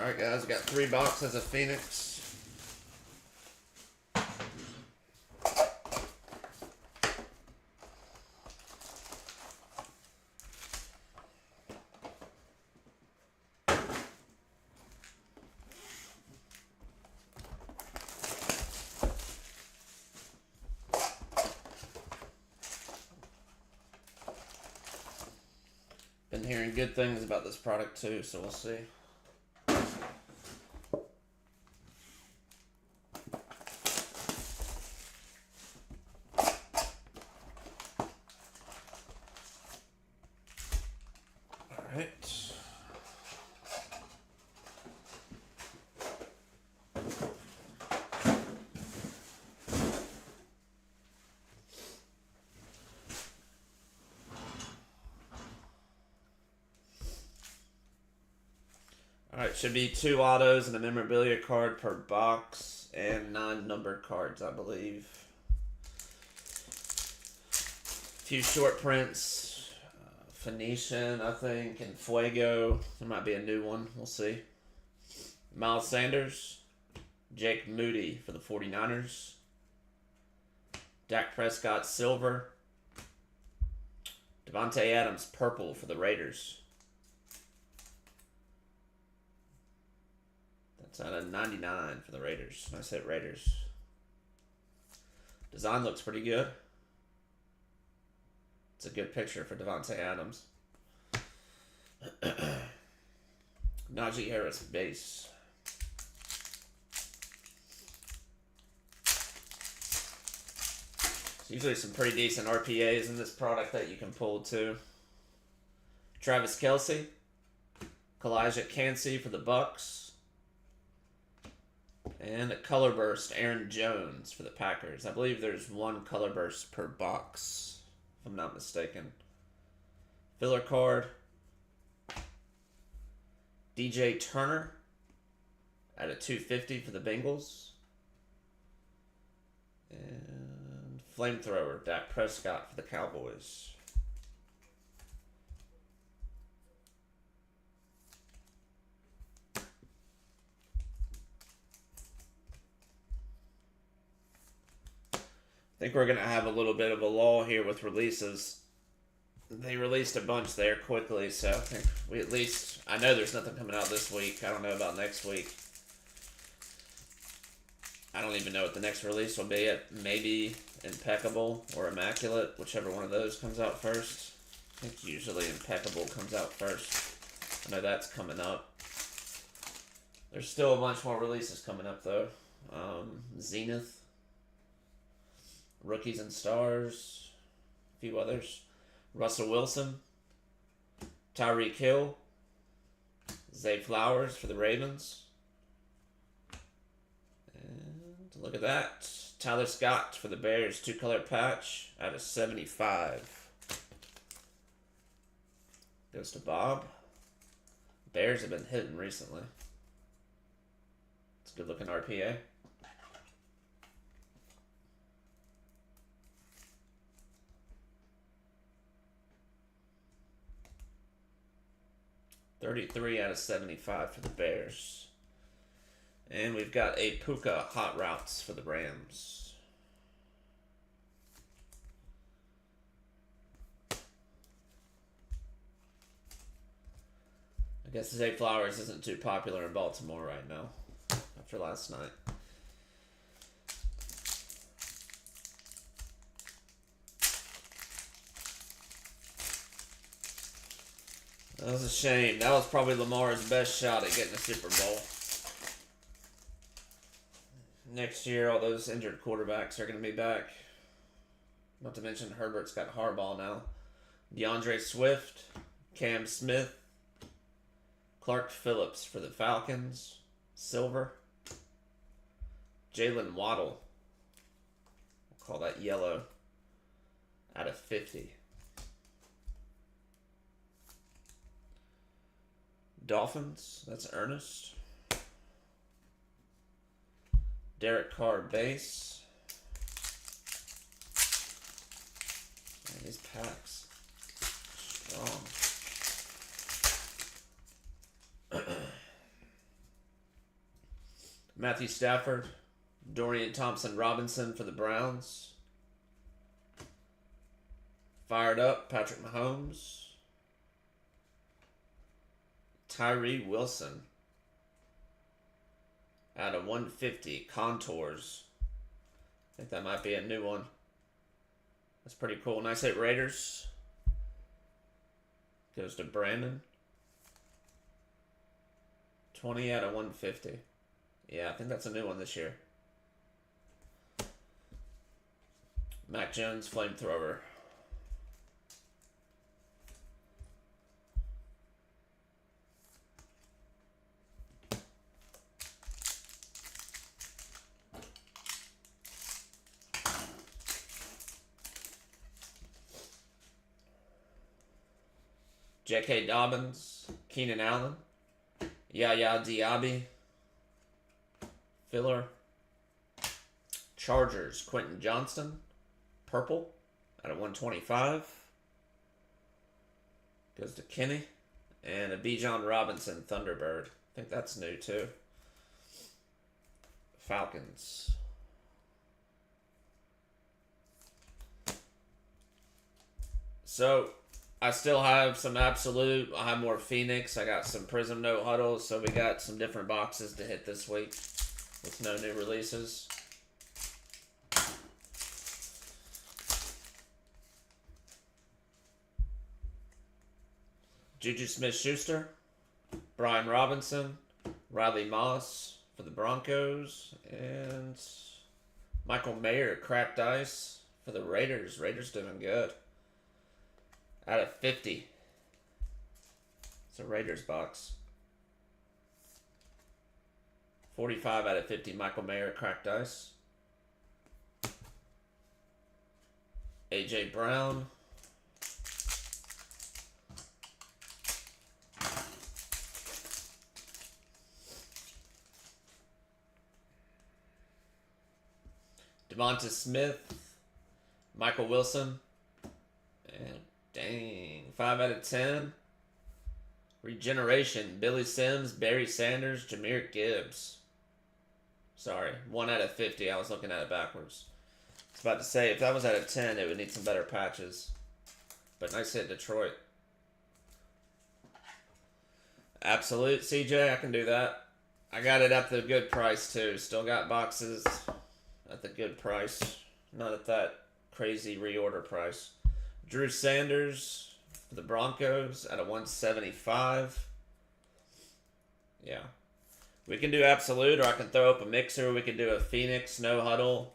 Alright guys, we got 3 boxes of Phoenix. Been hearing good things about this product too, so we'll see. Alright. Alright, should be 2 autos and a memorabilia card per box, and 9 numbered cards, I believe. A few short prints, Phoenician, I think, and Fuego. There might be a new one, we'll see. Miles Sanders, Jake Moody for the 49ers. Dak Prescott, silver. Devontae Adams, purple for the Raiders. That's out of 99 for the Raiders. Nice hit, Raiders. Design looks pretty good. It's a good picture for Devontae Adams. Najee Harris, base. There's usually some pretty decent RPAs in this product that you can pull too. Travis Kelce. Kalijah Cansey for the Bucks. And a color burst, Aaron Jones for the Packers. I believe there's 1 color burst per box, if I'm not mistaken. Filler card. DJ Turner at a 250 for the Bengals. And flamethrower, Dak Prescott for the Cowboys. I think we're going to have a little bit of a lull here with releases. They released a bunch there quickly, so I think we at least... I know there's nothing coming out this week. I don't know about next week. I don't even know what the next release will be. Maybe Impeccable or Immaculate, whichever one of those comes out first. I think usually Impeccable comes out first. I know that's coming up. There's still a bunch more releases coming up, though. Zenith. Rookies and Stars, a few others. Russell Wilson, Tyreek Hill, Zay Flowers for the Ravens. And look at that. Tyler Scott for the Bears, 2-color patch out of 75. Goes to Bob. Bears have been hitting recently. It's a good looking RPA. $33 out of 75 for the Bears. And we've got a Puka Hot Routes for the Rams. I guess Zay Flowers isn't too popular in Baltimore right now after last night. That was a shame. That was probably Lamar's best shot at getting a Super Bowl. Next year, all those injured quarterbacks are going to be back. Not to mention Herbert's got Harbaugh now. DeAndre Swift, Cam Smith, Clark Phillips for the Falcons, silver. Jalen Waddle, we'll call that yellow, out of 50. Dolphins, that's Ernest. Derek Carr, base. Man, these packs, strong. Matthew Stafford. Dorian Thompson-Robinson for the Browns. Fired up, Patrick Mahomes. Tyree Wilson. Out of 150, Contours. I think that might be a new one. That's pretty cool. Nice hit, Raiders. Goes to Brandon. 20 out of 150. Yeah, I think that's a new one this year. Mac Jones, Flamethrower. J.K. Dobbins, Keenan Allen, Yaya Diaby, Filler, Chargers, Quentin Johnston, purple, out of 125, goes to Kenny, and a Bijan Robinson, Thunderbird. I think that's new too. Falcons. So, I still have some Absolute. I have more Phoenix. I got some Prism No Huddle. So we got some different boxes to hit this week with no new releases. Juju Smith-Schuster, Brian Robinson, Riley Moss for the Broncos, and Michael Mayer, cracked ice for the Raiders. Raiders doing good. Out of 50. It's a Raiders box. 45 out of 50, Michael Mayer, cracked ice. A.J. Brown. Devonta Smith. Michael Wilson. And dang, 5 out of 10. Regeneration, Billy Sims, Barry Sanders, Jahmyr Gibbs. Sorry, 1 out of 50. I was looking at it backwards. I was about to say, if that was out of 10, it would need some better patches. But nice hit, Detroit. Absolute, CJ, I can do that. I got it at the good price, too. Still got boxes at the good price. Not at that crazy reorder price. Drew Sanders for the Broncos at a 175. Yeah. We can do Absolute, or I can throw up a mixer. We can do a Phoenix, No Huddle,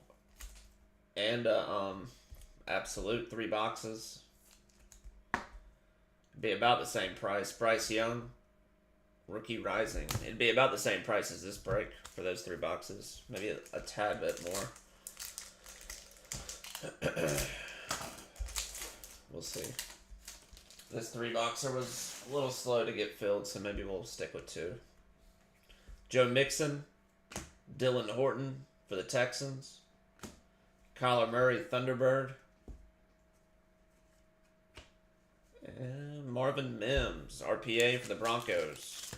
and a Absolute, 3 boxes. Be about the same price. Bryce Young, Rookie Rising. It'd be about the same price as this break for those 3 boxes. Maybe a tad bit more. We'll see. This 3-boxer was a little slow to get filled, so maybe we'll stick with 2. Joe Mixon, Dylan Horton for the Texans. Kyler Murray, Thunderbird. And Marvin Mims, RPA for the Broncos.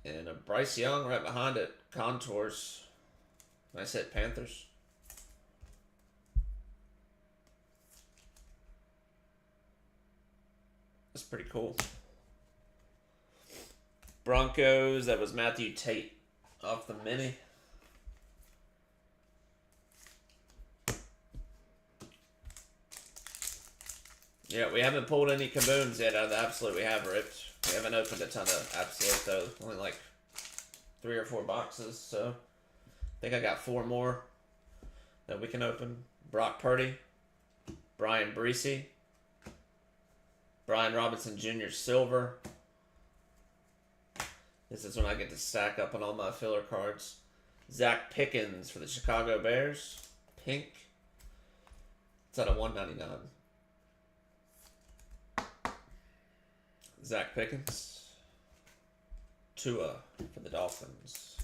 And a Bryce Young right behind it, Contours. Nice hit, Panthers. That's pretty cool. Broncos, that was Matthew Tate off the mini. Yeah, we haven't pulled any Kabooms yet out of the Absolute we have ripped. We haven't opened a ton of Absolute, though. Only like 3 or 4 boxes, so I think I got 4 more that we can open. Brock Purdy, Brian Breesy, Brian Robinson Jr. Silver. This is when I get to stack up on all my filler cards. Zach Pickens for the Chicago Bears. Pink. It's at a 199. Zach Pickens. Tua for the Dolphins.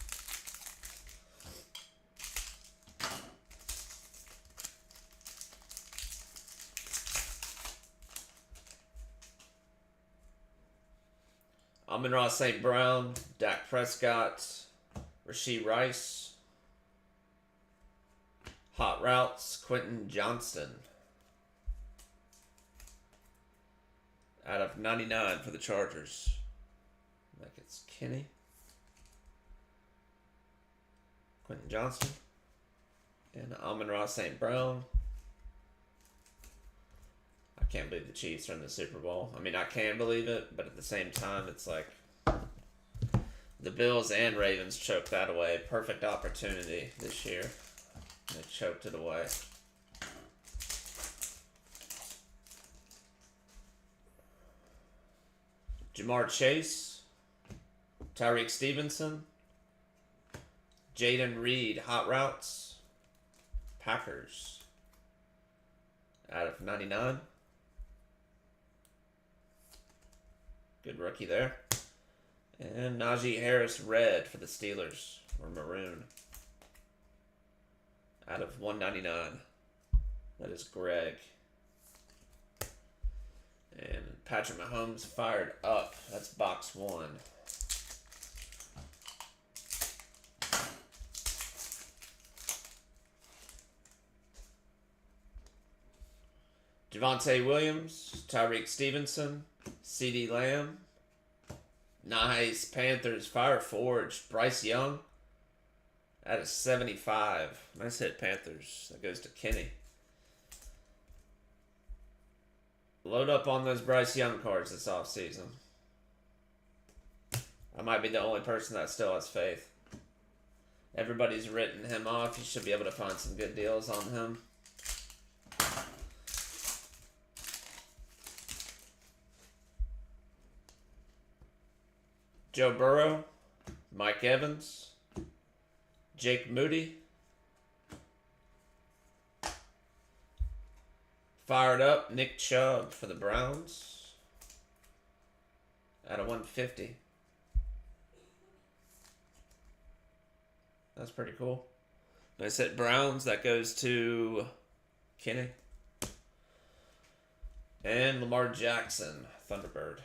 Amon-Ra St. Brown, Dak Prescott, Rashee Rice. Hot Routes, Quentin Johnston. Out of 99 for the Chargers. Like it's Kenny. Quentin Johnston. And Amon-Ra St. Brown. I can't believe the Chiefs are in the Super Bowl. I mean, I can believe it, but at the same time, it's like the Bills and Ravens choked that away. Perfect opportunity this year. They choked it away. Jamar Chase, Tyreek Stevenson, Jaden Reed, Hot Routes, Packers, out of 99. Good rookie there. And Najee Harris, red for the Steelers, or maroon, out of 199. That is Greg. And Patrick Mahomes fired up. That's box 1. Javonte Williams, Tyreek Stevenson, CeeDee Lamb. Nice. Panthers, Fire Forge, Bryce Young. Out of 75. Nice hit, Panthers. That goes to Kenny. Load up on those Bryce Young cards this offseason. I might be the only person that still has faith. Everybody's written him off. You should be able to find some good deals on him. Joe Burrow, Mike Evans, Jake Moody. Fired up, Nick Chubb for the Browns. Out of 150. That's pretty cool. Nice hit, Browns. That goes to Kenny. And Lamar Jackson, Thunderbird.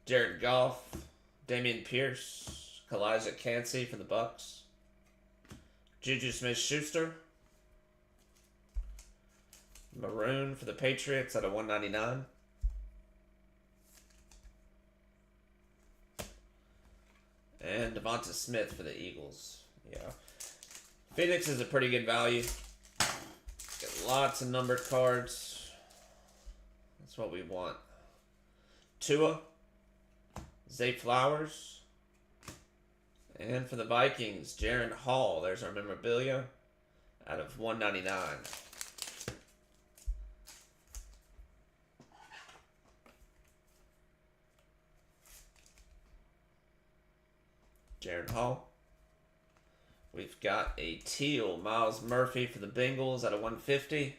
Jared Goff, Damian Pierce, Kalijah Cansey for the Bucks, Juju Smith-Schuster, maroon for the Patriots out of 199. And Devonta Smith for the Eagles. Yeah. Phoenix is a pretty good value. Get lots of numbered cards. That's what we want. Tua, Zay Flowers. And for the Vikings, Jaren Hall. There's our memorabilia out of 199. Jaren Hall. We've got a teal Miles Murphy for the Bengals out of 150.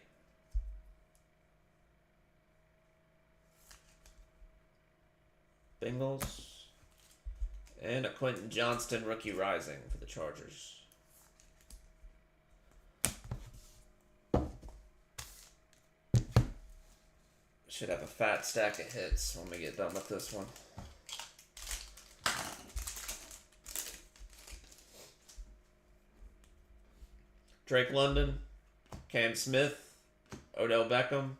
Bengals. And a Quentin Johnston rookie rising for the Chargers. Should have a fat stack of hits when we get done with this one. Drake London, Cam Smith, Odell Beckham.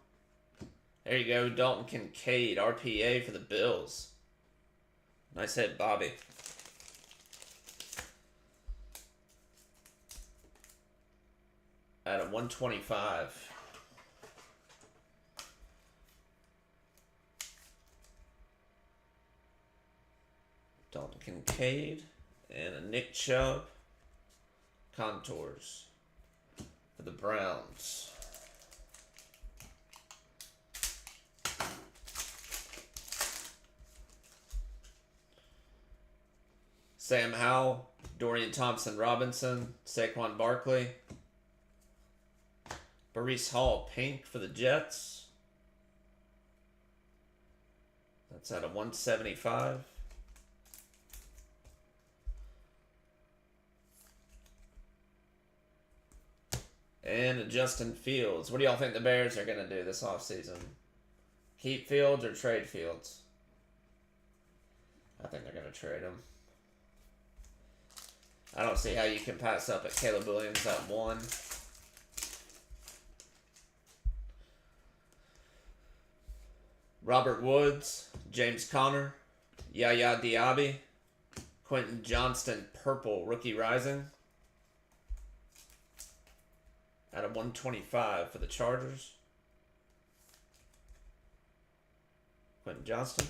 There you go, Dalton Kincaid, RPA for the Bills. Nice hit, Bobby. At a 125. Dalton Kincaid and a Nick Chubb. Contours for the Browns. Sam Howell, Dorian Thompson-Robinson, Saquon Barkley, Breece Hall, pink for the Jets. That's out of 175. And Justin Fields. What do y'all think the Bears are going to do this offseason? Keep Fields or trade Fields? I think they're going to trade him. I don't see how you can pass up at Caleb Williams at 1. Robert Woods, James Conner, Yaya Diaby, Quentin Johnston, purple, rookie rising. Out of 125 for the Chargers. Quentin Johnston.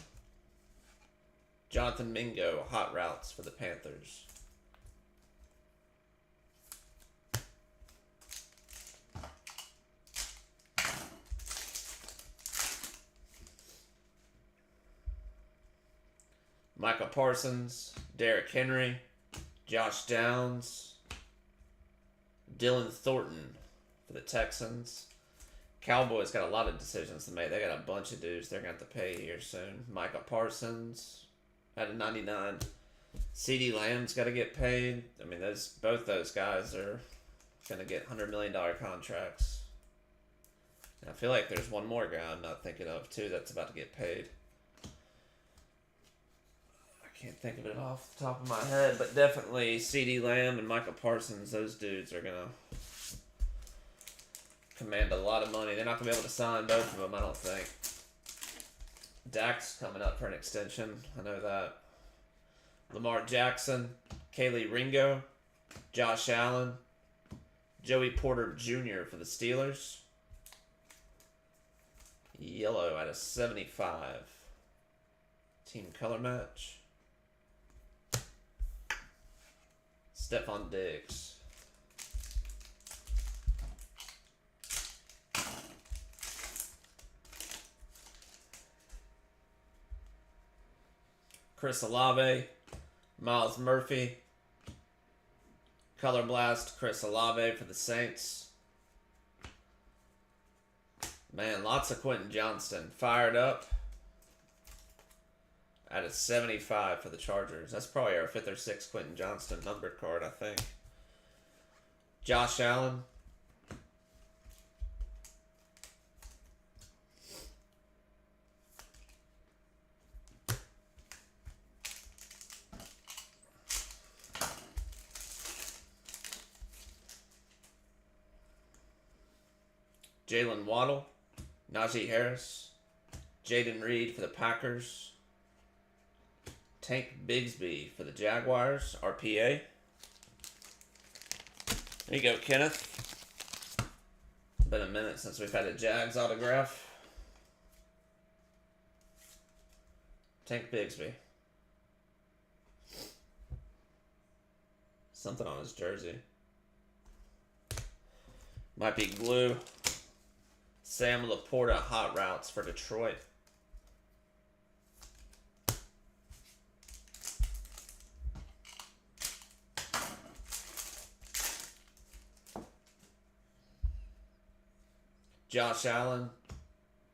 Jonathan Mingo, hot routes for the Panthers. Micah Parsons, Derrick Henry, Josh Downs, Dylan Thornton for the Texans. Cowboys got a lot of decisions to make. They got a bunch of dudes they're going to have to pay here soon. Micah Parsons at a 99. CeeDee Lamb's got to get paid. I mean, both those guys are going to get $100 million contracts. And I feel like there's one more guy I'm not thinking of, too, that's about to get paid. I can't think of it off the top of my head, but definitely CeeDee Lamb and Micah Parsons, those dudes are going to command a lot of money. They're not going to be able to sign both of them, I don't think. Dak's coming up for an extension. I know that. Lamar Jackson, Kaylee Ringo, Josh Allen, Joey Porter Jr. for the Steelers. Yellow out of 75. Team color match. Stephon Diggs. Chris Olave, Miles Murphy, Color Blast, Chris Olave for the Saints. Man, lots of Quentin Johnston. Fired up. Out of 75 for the Chargers. That's probably our 5th or 6th Quentin Johnston numbered card, I think. Josh Allen. Jalen Waddle, Najee Harris, Jaden Reed for the Packers, Tank Bigsby for the Jaguars, RPA. There you go, Kenneth. Been a minute since we've had a Jags autograph. Tank Bigsby. Something on his jersey. Might be glue. Sam Laporta, hot routes for Detroit. Josh Allen,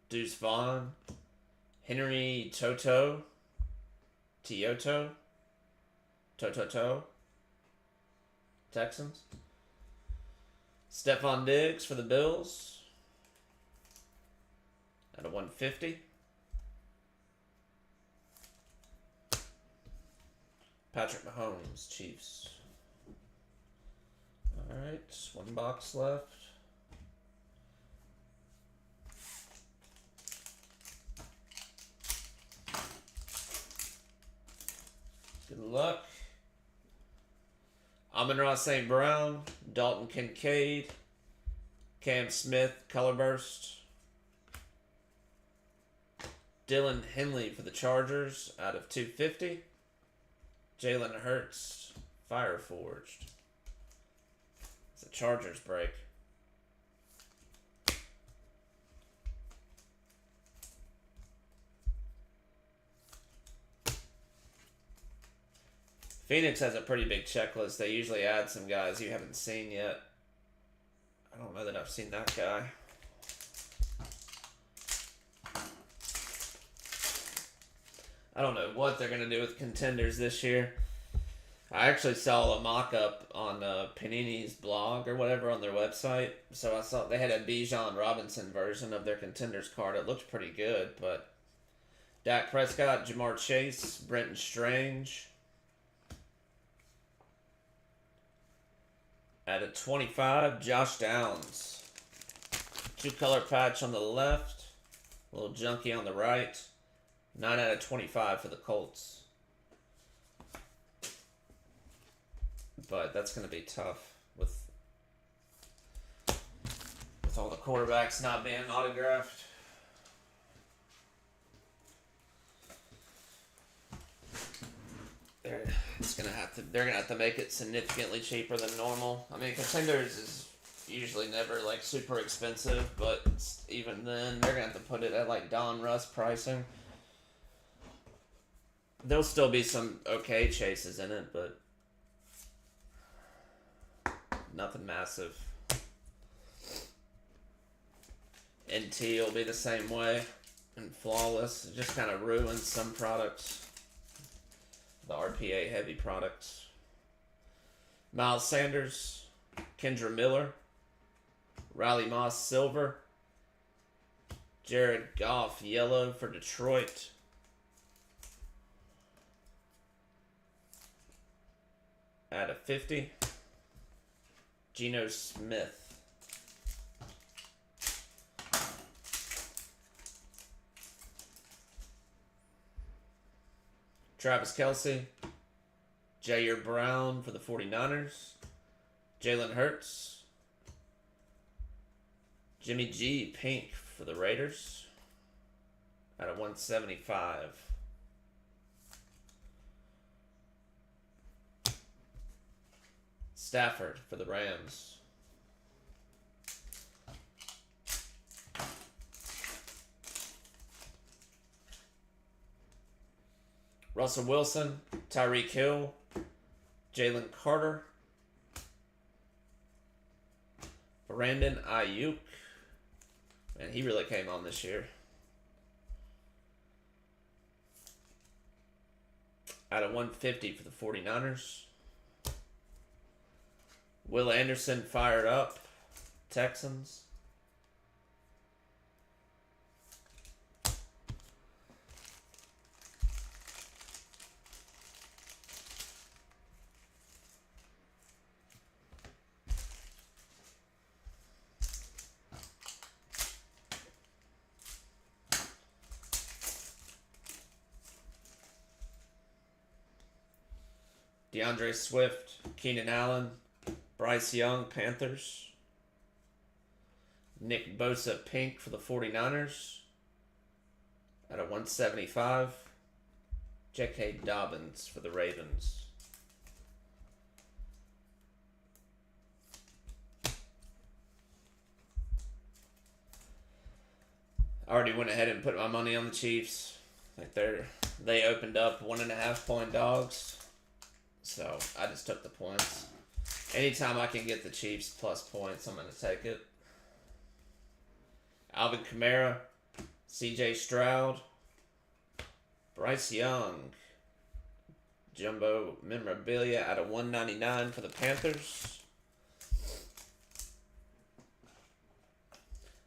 Deuce Vaughn, Henry Toto, Texans. Stephon Diggs for the Bills. At a 150. Patrick Mahomes, Chiefs. Alright, one box left. Good luck. Amon-Ra St. Brown, Dalton Kincaid, Cam Smith, Color Burst. Dylan Henley for the Chargers out of 250. Jalen Hurts, Fire Forged. It's a Chargers break. Phoenix has a pretty big checklist. They usually add some guys you haven't seen yet. I don't know that I've seen that guy. I don't know what they're going to do with contenders this year. I actually saw a mock-up on Panini's blog or whatever on their website. So I saw they had a Bijan Robinson version of their contenders card. It looked pretty good, but Dak Prescott, Jamar Chase, Brenton Strange. At a 25, Josh Downs. 2-color patch on the left, a little junky on the right. 9 out of 25 for the Colts. But that's going to be tough with all the quarterbacks not being autographed. They're gonna have to make it significantly cheaper than normal. I mean, contenders is usually never like super expensive, but even then they're gonna have to put it at like Don Russ pricing. There'll still be some okay chases in it, but nothing massive. NT will be the same way, and flawless. It just kind of ruins some products. The RPA heavy products. Miles Sanders, Kendra Miller, Riley Moss silver, Jared Goff yellow for Detroit. At a 50, Geno Smith. Travis Kelce, Jair Brown for the 49ers, Jalen Hurts, Jimmy G pink for the Raiders at a 175. Stafford for the Rams. Russell Wilson, Tyreek Hill, Jalen Carter, Brandon Ayuk. Man, he really came on this year. At a 150 for the 49ers. Will Anderson fired up, Texans. DeAndre Swift, Keenan Allen, Bryce Young, Panthers. Nick Bosa pink for the 49ers at a 175. J.K. Dobbins for the Ravens. I already went ahead and put my money on the Chiefs. Like they opened up 1.5 point dogs. So I just took the points. Anytime I can get the Chiefs plus points, I'm going to take it. Alvin Kamara, CJ Stroud, Bryce Young, Jumbo memorabilia at a 199 for the Panthers.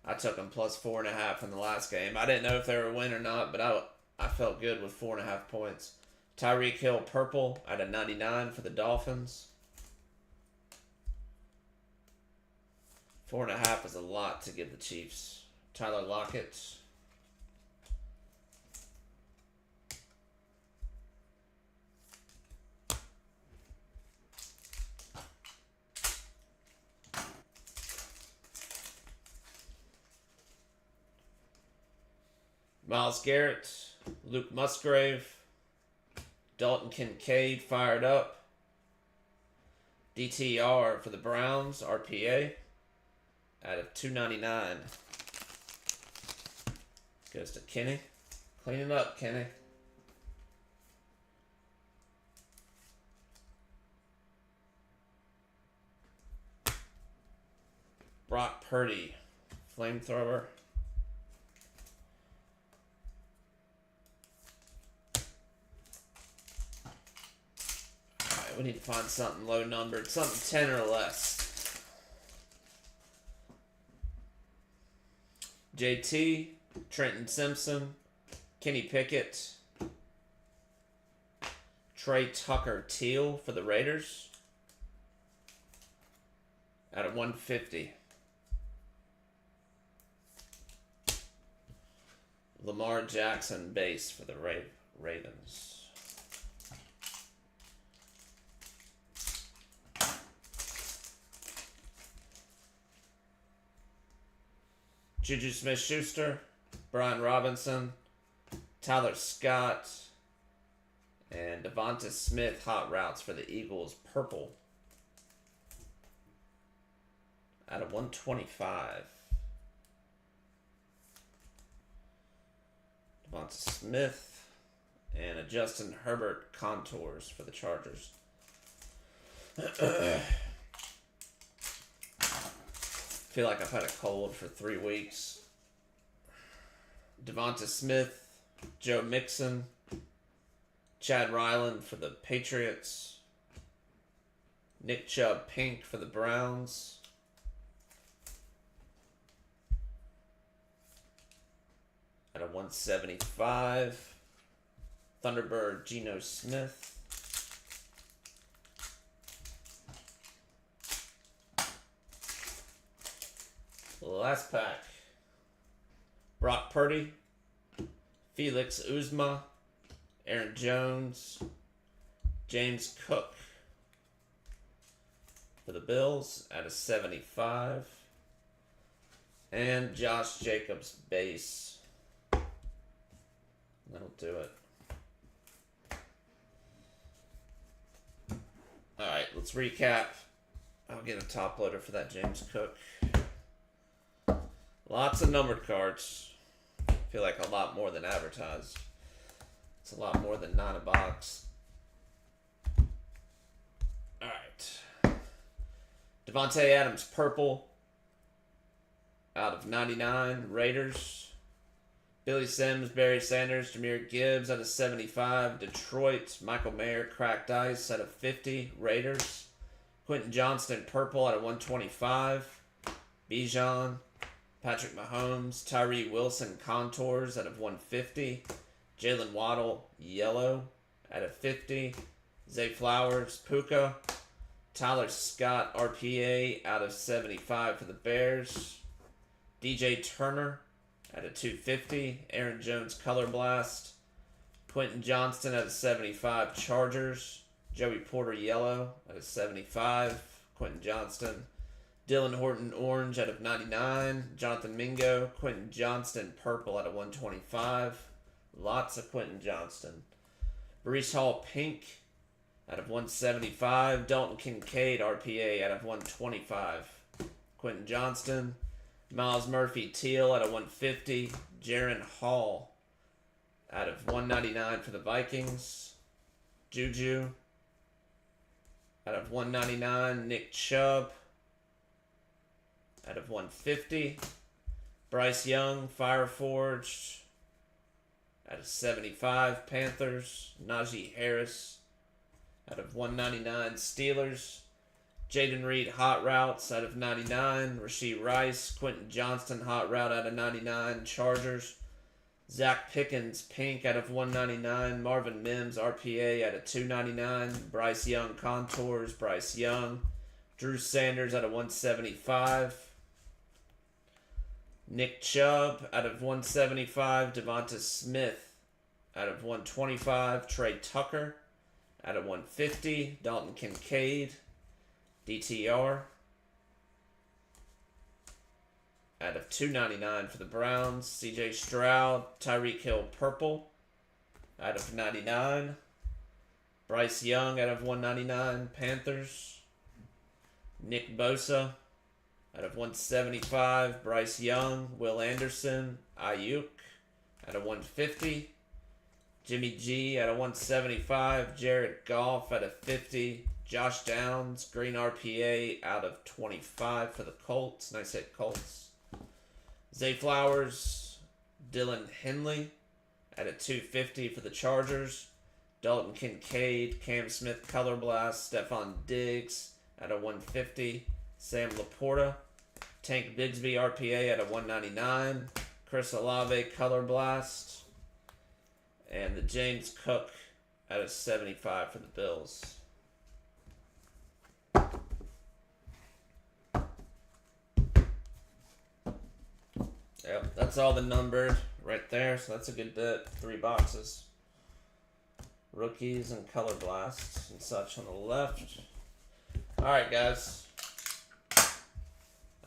I took them plus 4.5 in the last game. I didn't know if they were a win or not, but I felt good with 4.5 points. Tyreek Hill purple at a 99 for the Dolphins. 4.5 is a lot to give the Chiefs. Tyler Lockett. Myles Garrett, Luke Musgrave, Dalton Kincaid fired up. DTR for the Browns, RPA, out of 299. Goes to Kenny. Cleaning up, Kenny. Brock Purdy, flamethrower. we need to find something low numbered, something 10 or less. JT, Trenton Simpson, Kenny Pickett, Trey Tucker Teal for the Raiders out of 150. Lamar Jackson base for the Ravens. Juju Smith-Schuster, Brian Robinson, Tyler Scott, and Devonta Smith hot routes for the Eagles purple out of 125. Devonta Smith and a Justin Herbert contours for the Chargers. Feel like I've had a cold for 3 weeks. Devonta Smith, Joe Mixon, Chad Ryland for the Patriots, Nick Chubb pink for the Browns, at a 175, Thunderbird Geno Smith, last pack, Brock Purdy, Felix Uzma, Aaron Jones, James Cook for the Bills at a 75, and Josh Jacobs base. That'll do it. Alright, let's recap. I'll get a top loader for that James Cook. Lots of numbered cards. Feel like a lot more than advertised. It's a lot more than 9 a box. Alright. Devontae Adams purple out of 99 Raiders. Billy Sims, Barry Sanders, Jahmyr Gibbs out of 75 Detroit. Michael Mayer cracked ice out of 50 Raiders. Quentin Johnston purple out of 125. Bijan, Patrick Mahomes, Tyree Wilson contours out of 150. Jalen Waddle yellow out of 50. Zay Flowers Puka. Tyler Scott RPA out of 75 for the Bears. DJ Turner out of 250. Aaron Jones Color Blast. Quentin Johnston out of 75 Chargers. Joey Porter yellow out of 75. Quentin Johnston. Dylan Horton orange out of 99. Jonathan Mingo. Quentin Johnston purple out of 125. Lots of Quentin Johnston. Breece Hall pink out of 175. Dalton Kincaid RPA out of 125. Quentin Johnston. Miles Murphy teal out of 150. Jaron Hall out of 199 for the Vikings. Juju out of 199. Nick Chubb out of 150. Bryce Young, Fireforged out of 75. Panthers. Najee Harris out of 199. Steelers. Jaden Reed hot routes out of 99. Rashee Rice. Quentin Johnston hot route out of 99. Chargers. Zach Pickens pink out of 199. Marvin Mims RPA out of 299. Bryce Young contours. Bryce Young. Drew Sanders out of 175. Nick Chubb out of 175. Devonta Smith out of 125. Trey Tucker out of 150. Dalton Kincaid. DTR out of 299 for the Browns. CJ Stroud. Tyreek Hill purple out of 99. Bryce Young out of 199. Panthers. Nick Bosa out of 175. Bryce Young. Will Anderson. Ayuk out of 150. Jimmy G out of 175. Jared Goff out of 50. Josh Downs, green RPA out of 25 for the Colts. Nice hit, Colts. Zay Flowers, Dylan Henley out of 250 for the Chargers. Dalton Kincaid, Cam Smith, Color Blast, Stephon Diggs at a 150, Sam Laporta, Tank Bigsby, RPA at a 199, Chris Olave, Color Blast, and the James Cook at a 75 for the Bills. Yep, that's all the numbered right there, so that's a good bit. 3 boxes. Rookies and Color Blasts and such on the left. Alright, guys.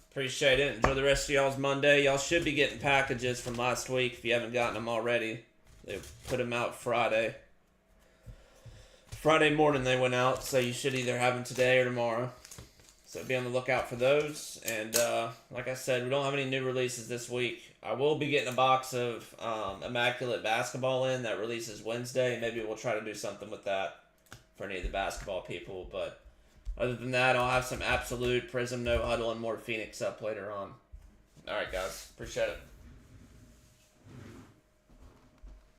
Appreciate it. Enjoy the rest of y'all's Monday. Y'all should be getting packages from last week if you haven't gotten them already. They put them out Friday. Friday morning they went out, so you should either have them today or tomorrow. So be on the lookout for those. And like I said, we don't have any new releases this week. I will be getting a box of Immaculate Basketball in that releases Wednesday. Maybe we'll try to do something with that for any of the basketball people. But other than that, I'll have some Absolute, Prism, No Huddle, and more Phoenix up later on. All right, guys. Appreciate it.